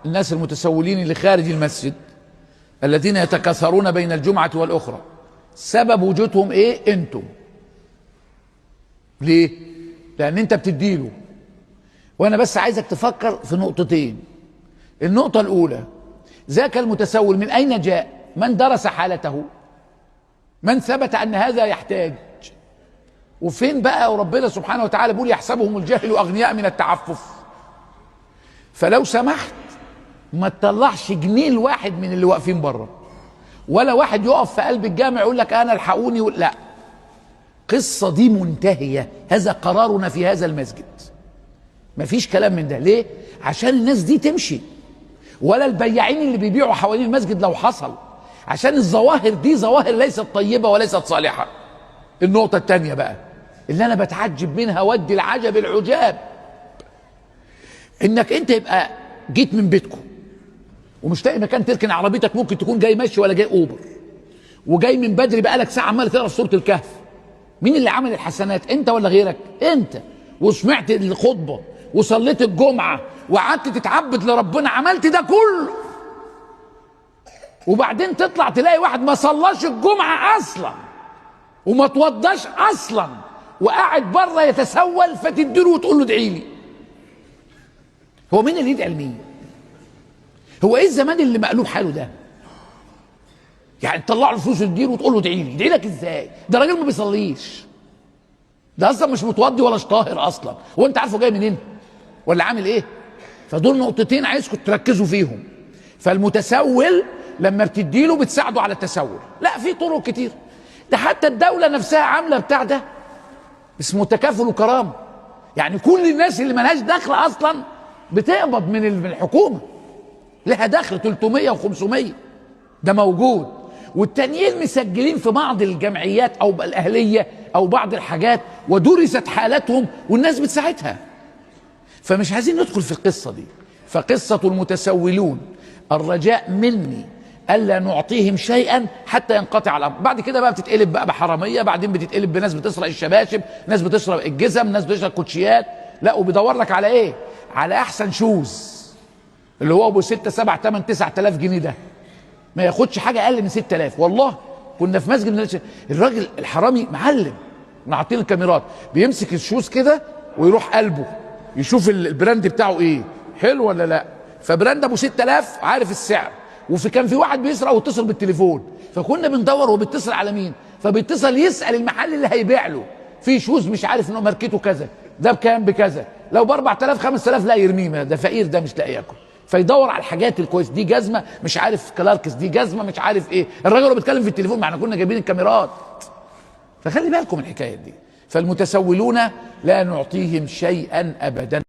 الناس المتسولين اللي خارج المسجد الذين يتكاثرون بين الجمعة والأخرى، سبب وجودهم ايه؟ انتم. ليه؟ لأن انت بتديله. وانا بس عايزك تفكر في نقطتين. النقطة الأولى، ذاك المتسول من أين جاء؟ من درس حالته؟ من ثبت أن هذا يحتاج؟ وفين بقى وربنا سبحانه وتعالى بيقول يحسبهم الجاهل أغنياء من التعفف. فلو سمحت ما تطلعش جنيه الواحد من اللي واقفين بره، ولا واحد يقف في قلب الجامع يقول لك انا الحقوني لا. قصة دي منتهية، هذا قرارنا في هذا المسجد. مفيش كلام من ده. ليه؟ عشان الناس دي تمشي، ولا البياعين اللي بيبيعوا حوالين المسجد لو حصل، عشان الظواهر دي ظواهر ليست طيبة وليست صالحة. النقطة التانية بقى اللي انا بتعجب منها ودي العجب العجاب، انك انت يبقى جيت من بيتكم ومش لاقي مكان تركن عربيتك، ممكن تكون جاي ماشي ولا جاي اوبر، وجاي من بدري بقالك ساعه عمال تقرا في سوره الكهف. مين اللي عمل الحسنات؟ انت ولا غيرك؟ انت. وسمعت الخطبه وصليت الجمعه وقعدت تتعبد لربنا، عملت ده كله، وبعدين تطلع تلاقي واحد ما صلاش الجمعه اصلا وما توضاش اصلا وقاعد بره يتسول، فتديله وتقول له ادعي لي. هو مين اللي يدعي لمين؟ هو ايه الزمان اللي مقلوب حاله ده؟ يعني تطلع له فلوس تديله وتقول له ادعي لي. يدعي لك ازاي؟ ده راجل ما بيصليش، ده اصلا مش متوضي ولا طاهر اصلا. هو انت عارفه جاي منين ولا عامل ايه؟ فدول نقطتين عايزكم تركزوا فيهم. فالمتسول لما بتديله بتساعده على التسول. لا، في طرق كتير، ده حتى الدوله نفسها عامله بتاع ده اسمه تكافل وكرامه. يعني كل الناس اللي مالهاش دخل اصلا بتقبض من الحكومه، لها دخل 300 و500، ده موجود. والتانيين مسجلين في بعض الجمعيات او الاهليه او بعض الحاجات ودرست حالاتهم والناس بتساعدها. فمش عايزين ندخل في القصه دي. فقصه المتسولون الرجاء مني الا نعطيهم شيئا حتى ينقطع الامر. بعد كده بقى بتتقلب بقى بحراميه، بعدين بتتقلب بناس بتسرق الشباشب، ناس بتسرق الجزم، ناس بتسرق كوتشيات. لا، وبيدور لك على ايه؟ على احسن شوز اللي هو ابو 6 7 8 9000 جنيه، ده ما ياخدش حاجه اقل من 6000. والله كنا في مسجد من الراجل الحرامي معلم، حاطين الكاميرات، بيمسك الشوز كده ويروح قلبه يشوف البراند بتاعه ايه، حلو ولا لا. فبراند ابو 6000 عارف السعر. كان في واحد بيسرق واتصل بالتليفون، فكنا بندور هو بيتصل على مين، فبيتصل يسال المحل اللي هيبيع له في شوز مش عارف انه ماركته كذا، ده بكام بكذا، لو ب 4000 5000 لا يرميه، ده فقير ده مش لاقي ياكل. فيدور على الحاجات الكويس، دي جزمه مش عارف كلاركس، دي جزمه مش عارف ايه. الراجل هو بيتكلم في التليفون، ما احنا كنا جايبين الكاميرات. فخلي بالكم الحكايه دي. فالمتسولون لا نعطيهم شيئا ابدا.